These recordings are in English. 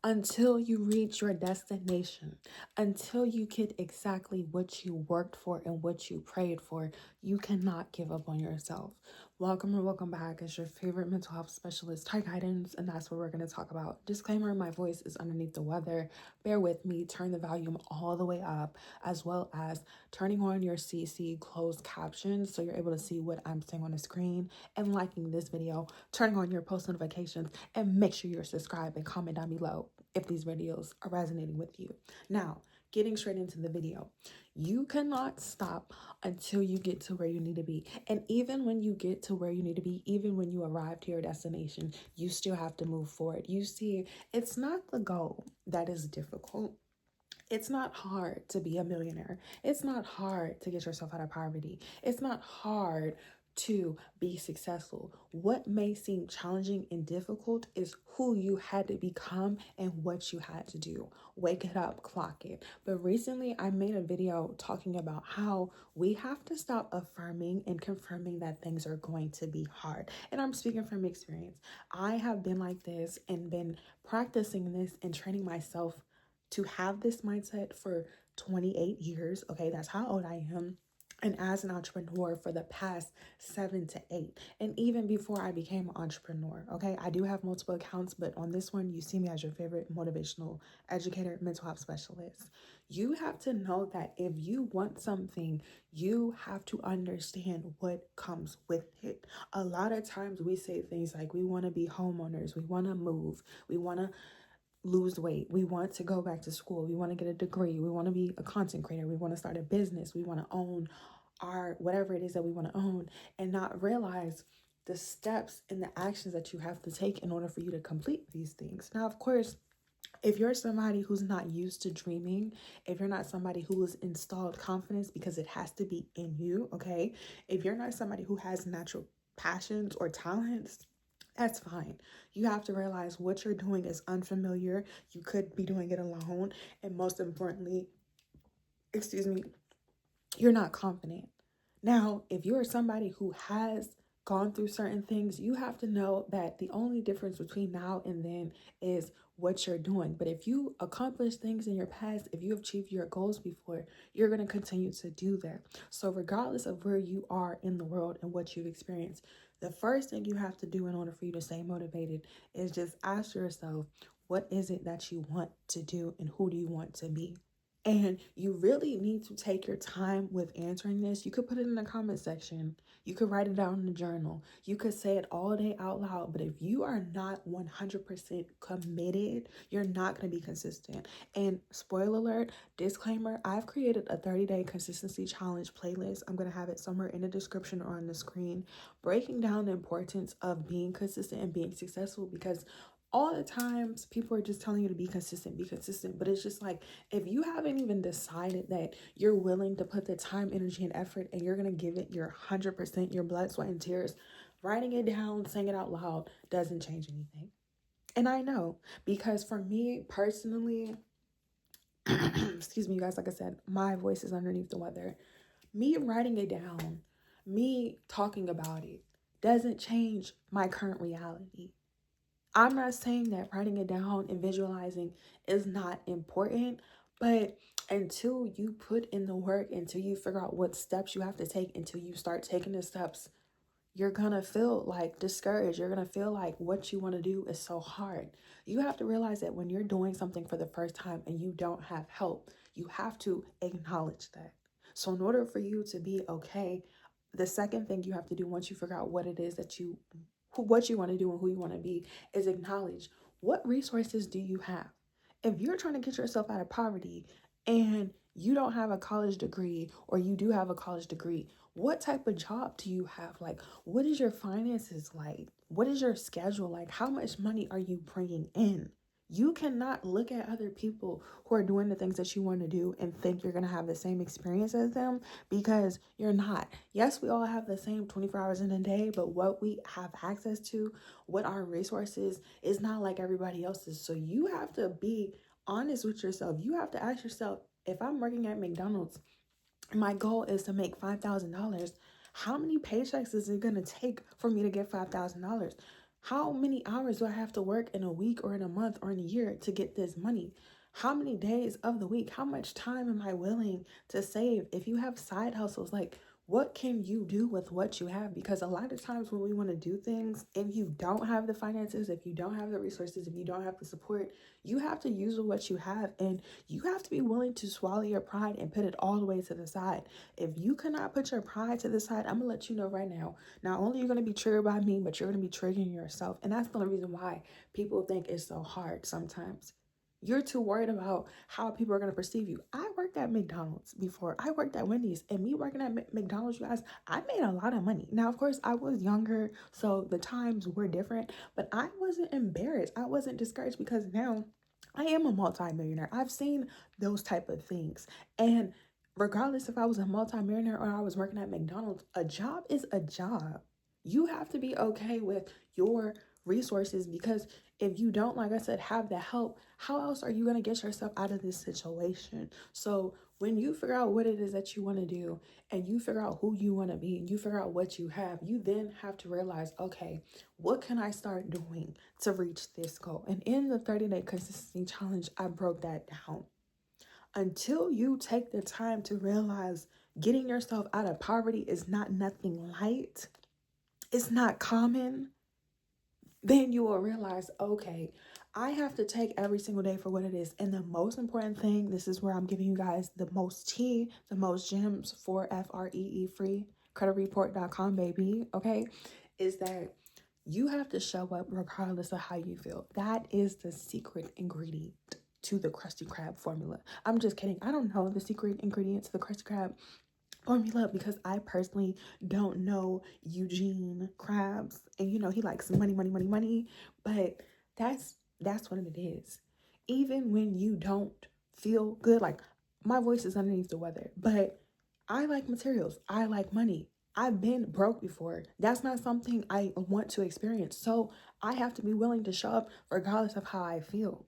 until you reach your destination, until you get exactly what you worked for and what you prayed for. You cannot give up on yourself. Welcome or welcome back. It's your favorite mental health specialist, Ty Guidance, and that's what we're going to talk about. Disclaimer, my voice is underneath the weather. Bear with me. Turn the volume all the way up, as well as turning on your CC closed captions so you're able to see what I'm saying on the screen, and liking this video, turning on your post notifications, and make sure you're subscribed and comment down below if these videos are resonating with you. Now, getting straight into the video, you cannot stop until you get to where you need to be. And even when you get to where you need to be, even when you arrive to your destination, you still have to move forward. You see, it's not the goal that is difficult. It's not hard to be a millionaire. It's not hard to get yourself out of poverty. It's not hard to be successful. What may seem challenging and difficult is who you had to become and what you had to do. Wake it up, clock it. But recently I made a video talking about how we have to stop affirming and confirming that things are going to be hard. And I'm speaking from experience. I have been like this and been practicing this and training myself to have this mindset for 28 years. Okay, that's how old I am. And as an entrepreneur for the past 7 to 8. And even before I became an entrepreneur, okay, I do have multiple accounts, but on this one, you see me as your favorite motivational educator, mental health specialist. You have to know that if you want something, you have to understand what comes with it. A lot of times we say things like, we want to be homeowners, we want to move, we want to lose weight, we want to go back to school, we want to get a degree, we want to be a content creator, we want to start a business, we want to own our whatever it is that we want to own, and not realize the steps and the actions that you have to take in order for you to complete these things. Now, of course, if you're somebody who's not used to dreaming, if you're not somebody who has installed confidence because it has to be in you, okay, if you're not somebody who has natural passions or talents, that's fine. You have to realize what you're doing is unfamiliar. You could be doing it alone. And most importantly, you're not confident. Now, if you're somebody who has gone through certain things, you have to know that the only difference between now and then is what you're doing. But if you accomplish things in your past, if you achieved your goals before, you're going to continue to do that. So regardless of where you are in the world and what you've experienced, the first thing you have to do in order for you to stay motivated is just ask yourself, what is it that you want to do and who do you want to be? And you really need to take your time with answering this. You could put it in the comment section. You could write it down in a journal. You could say it all day out loud. But if you are not 100% committed, you're not going to be consistent. And spoiler alert, disclaimer, I've created a 30-day consistency challenge playlist. I'm going to have it somewhere in the description or on the screen, breaking down the importance of being consistent and being successful, because all the times people are just telling you to be consistent, but it's just like, if you haven't even decided that you're willing to put the time, energy, and effort, and you're going to give it your 100%, your blood, sweat, and tears, writing it down, saying it out loud doesn't change anything. And I know, because for me personally, excuse me, you guys, like I said, my voice is underneath the weather. Me writing it down, me talking about it, doesn't change my current reality. I'm not saying that writing it down and visualizing is not important, but until you put in the work, until you figure out what steps you have to take, until you start taking the steps, you're gonna feel like discouraged. You're gonna feel like what you want to do is so hard. You have to realize that when you're doing something for the first time and you don't have help, you have to acknowledge that. So in order for you to be okay, the second thing you have to do once you figure out what it is that what you want to do and who you want to be is acknowledge, what resources do you have? If you're trying to get yourself out of poverty and you don't have a college degree, or you do have a college degree, what type of job do you have? Like, what is your finances like? What is your schedule like? How much money are you bringing in? You cannot look at other people who are doing the things that you want to do and think you're going to have the same experience as them, because you're not. Yes, we all have the same 24 hours in a day, but what we have access to, what our resources, is not like everybody else's. So you have to be honest with yourself. You have to ask yourself, if I'm working at McDonald's, my goal is to make $5,000. How many paychecks is it going to take for me to get $5,000? How many hours do I have to work in a week or in a month or in a year to get this money? How many days of the week? How much time am I willing to save? If you have side hustles, like what can you do with what you have? Because a lot of times when we want to do things, if you don't have the finances, if you don't have the resources, if you don't have the support, you have to use what you have, and you have to be willing to swallow your pride and put it all the way to the side. If you cannot put your pride to the side, I'm gonna let you know right now, not only are you going to be triggered by me, but you're going to be triggering yourself. And that's the only reason why people think it's so hard sometimes. You're too worried about how people are going to perceive you. I worked at McDonald's before. I worked at Wendy's. And me working at McDonald's, you guys, I made a lot of money. Now, of course, I was younger, so the times were different. But I wasn't embarrassed. I wasn't discouraged because now I am a multimillionaire. I've seen those type of things. And regardless if I was a multimillionaire or I was working at McDonald's, a job is a job. You have to be okay with your resources, because if you don't, like I said, have the help, how else are you going to get yourself out of this situation? So when you figure out what it is that you want to do, and you figure out who you want to be, and you figure out what you have, you then have to realize, okay, what can I start doing to reach this goal? And in the 30-day consistency challenge, I broke that down. Until you take the time to realize getting yourself out of poverty is not nothing light, it's not common, then you will realize, okay, I have to take every single day for what it is. And the most important thing, this is where I'm giving you guys the most tea, the most gems for free, creditreport.com, baby, okay, is that you have to show up regardless of how you feel. That is the secret ingredient to the Krusty Krab formula. I'm just kidding. I don't know the secret ingredient to the Krusty Krab formula because I personally don't know Eugene Krabs, and he likes money, money, money, money. But that's what it is. Even when you don't feel good, like my voice is underneath the weather, but I like materials. I like money. I've been broke before. That's not something I want to experience. So I have to be willing to show up regardless of how I feel.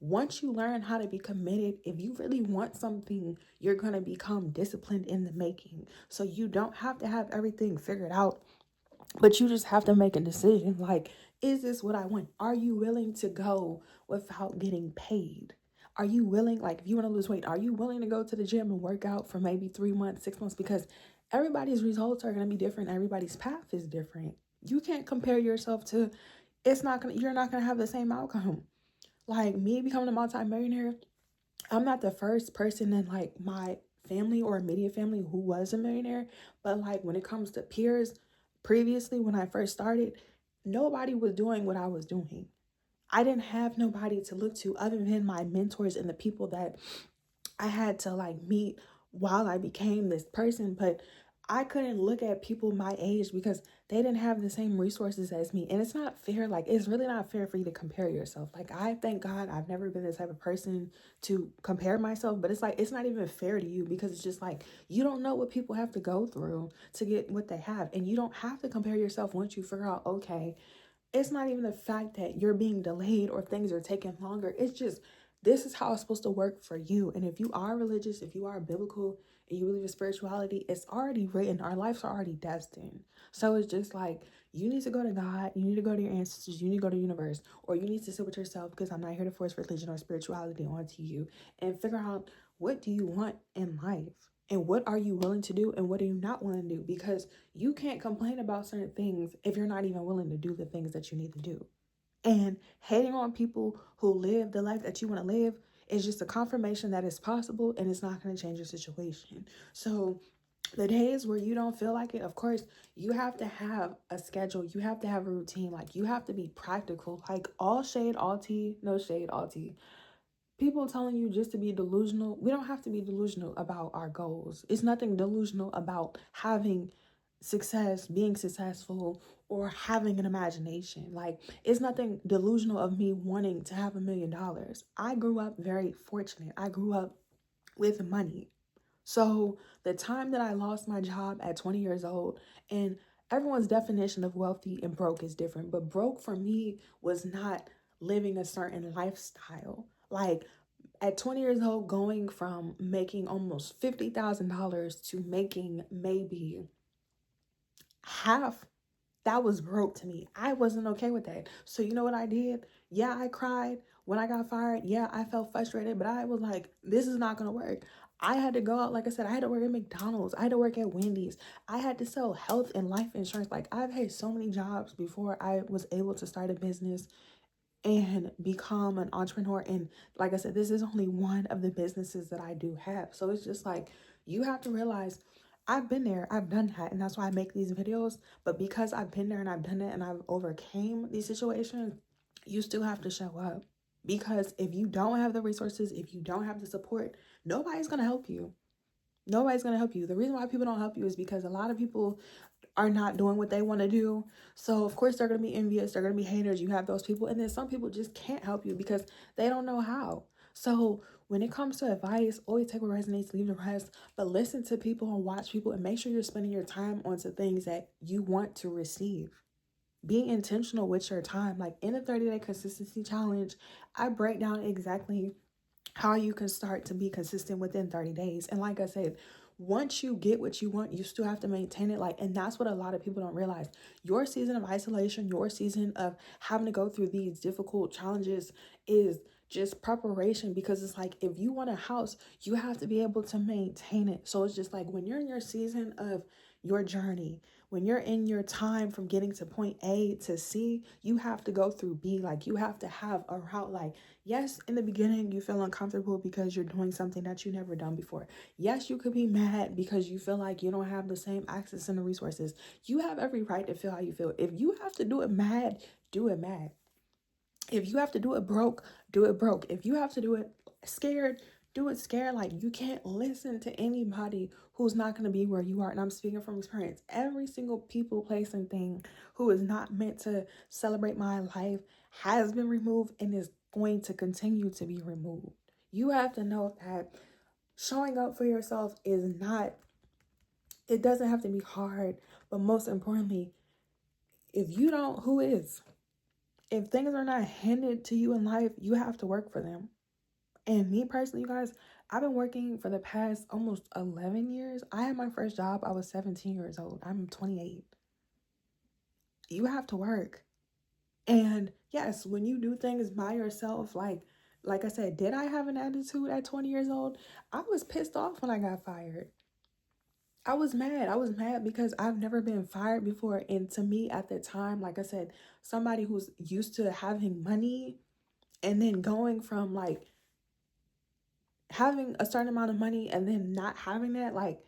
Once you learn how to be committed, if you really want something, you're going to become disciplined in the making. So you don't have to have everything figured out, but you just have to make a decision. Like, is this what I want? Are you willing to go without getting paid? Are you willing, like, if you want to lose weight, are you willing to go to the gym and work out for maybe 3 months, 6 months? Because everybody's results are going to be different. Everybody's path is different. You can't compare yourself to, you're not going to have the same outcome. Like me becoming a multi-millionaire, I'm not the first person in like my family or immediate family who was a millionaire. But like when it comes to peers, previously when I first started, nobody was doing what I was doing. I didn't have nobody to look to other than my mentors and the people that I had to like meet while I became this person. But I couldn't look at people my age because they didn't have the same resources as me. And it's not fair. Like, it's really not fair for you to compare yourself. Like, I thank God I've never been the type of person to compare myself, but it's like, it's not even fair to you because it's just like, you don't know what people have to go through to get what they have. And you don't have to compare yourself once you figure out, okay, it's not even the fact that you're being delayed or things are taking longer. It's just, this is how it's supposed to work for you. And if you are religious, if you are biblical, and you believe in spirituality, it's already written. Our lives are already destined. So it's just like, you need to go to God, you need to go to your ancestors, you need to go to the universe, or you need to sit with yourself, because I'm not here to force religion or spirituality onto you, and figure out, what do you want in life? And what are you willing to do, and what are you not willing to do? Because you can't complain about certain things if you're not even willing to do the things that you need to do. And hating on people who live the life that you want to live is just a confirmation that it's possible, and it's not going to change your situation. So the days where you don't feel like it, of course, you have to have a schedule. You have to have a routine. Like, you have to be practical. Like, all shade, all tea, no shade, all tea. People telling you just to be delusional, we don't have to be delusional about our goals. It's nothing delusional about having success, being successful, or having an imagination. Like, it's nothing delusional of me wanting to have $1 million. I grew up very fortunate. I grew up with money. So the time that I lost my job at 20 years old, and everyone's definition of wealthy and broke is different, but broke for me was not living a certain lifestyle. Like, at 20 years old, going from making almost $50,000 to making maybe half That was broke to me. I wasn't okay with that. So you know what I did? Yeah, I cried when I got fired. Yeah, I felt frustrated, but I was like, this is not going to work. I had to go out. Like I said, I had to work at McDonald's. I had to work at Wendy's. I had to sell health and life insurance. Like, I've had so many jobs before I was able to start a business and become an entrepreneur. And like I said, this is only one of the businesses that I do have. So it's just like, you have to realize I've been there, I've done that, and that's why I make these videos. But because I've been there and I've done it and I've overcame these situations, you still have to show up. Because if you don't have the resources, if you don't have the support, nobody's going to help you. Nobody's going to help you. The reason why people don't help you is because a lot of people are not doing what they want to do. So of course they're going to be envious, they're going to be haters. You have those people, and then some people just can't help you because they don't know how. So when it comes to advice, always take what resonates, leave the rest, but listen to people and watch people, and make sure you're spending your time onto things that you want to receive. Be intentional with your time. Like in the 30-day consistency challenge, I break down exactly how you can start to be consistent within 30 days. And like I said, once you get what you want, you still have to maintain it. Like, and that's what a lot of people don't realize. Your season of isolation, your season of having to go through these difficult challenges is just preparation, because it's like, if you want a house, you have to be able to maintain it. So it's just like, when you're in your season of your journey, when you're in your time from getting to point A to C, you have to go through B. Like, you have to have a route. Like, yes, in the beginning, you feel uncomfortable because you're doing something that you never done before. Yes, you could be mad because you feel like you don't have the same access and the resources. You have every right to feel how you feel. If you have to do it mad, do it mad. If you have to do it broke, do it broke. If you have to do it scared, do it scared. Like, you can't listen to anybody who's not going to be where you are. And I'm speaking from experience. Every single people, place, and thing who is not meant to celebrate my life has been removed and is going to continue to be removed. You have to know that showing up for yourself is not, it doesn't have to be hard. But most importantly, if you don't, who is? If things are not handed to you in life, you have to work for them. And me personally, you guys, I've been working for the past almost 11 years. I had my first job, I was 17 years old. I'm 28. You have to work. And yes, when you do things by yourself, like I said, did I have an attitude at 20 years old? I was pissed off when I got fired. I was mad. I was mad because I've never been fired before. And to me at the time, like I said, somebody who's used to having money and then going from like having a certain amount of money and then not having that, like,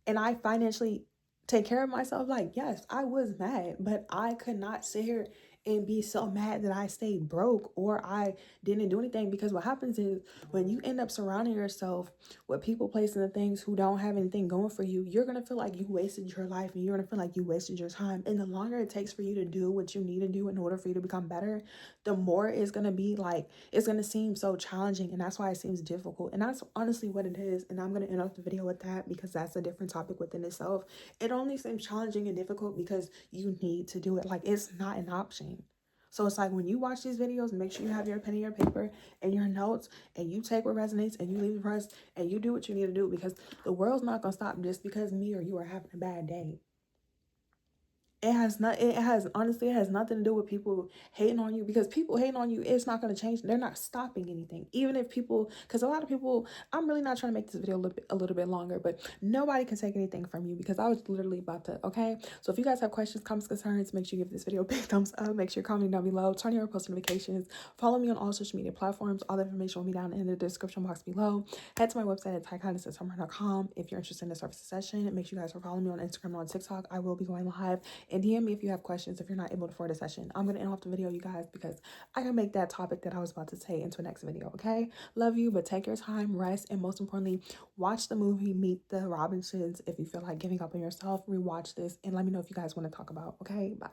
and I financially take care of myself, like, yes, I was mad, but I could not sit here and be so mad that I stayed broke or I didn't do anything. Because what happens is, when you end up surrounding yourself with people, placing the things who don't have anything going for you, you're going to feel like you wasted your life, and you're going to feel like you wasted your time. And the longer it takes for you to do what you need to do in order for you to become better, the more it's going to be like, it's going to seem so challenging. And that's why it seems difficult. And that's honestly what it is. And I'm going to end off the video with that, because that's a different topic within itself. It only seems challenging and difficult because you need to do it. Like, it's not an option. So it's like, when you watch these videos, make sure you have your pen and your paper and your notes, and you take what resonates and you leave the rest, and you do what you need to do, because the world's not going to stop just because me or you are having a bad day. Honestly, it has nothing to do with people hating on you, because people hating on you, it's not going to change. They're not stopping anything. Even if people, because a lot of people, I'm really not trying to make this video a little bit longer, but nobody can take anything from you, because I was literally about to, okay? So if you guys have questions, comments, concerns, make sure you give this video a big thumbs up. Make sure you're commenting down below. Turn on your post notifications. Follow me on all social media platforms. All the information will be down in the description box below. Head to my website at TyKindness.com if you're interested in the service session. Make sure you guys are following me on Instagram and on TikTok. I will be going live. And DM me if you have questions if you're not able to afford a session. I'm going to end off the video, you guys, because I can make that topic that I was about to say into a next video, okay? Love you, but take your time, rest, and most importantly, watch the movie Meet the Robinsons. If you feel like giving up on yourself, rewatch this and let me know if you guys want to talk about, okay? Bye.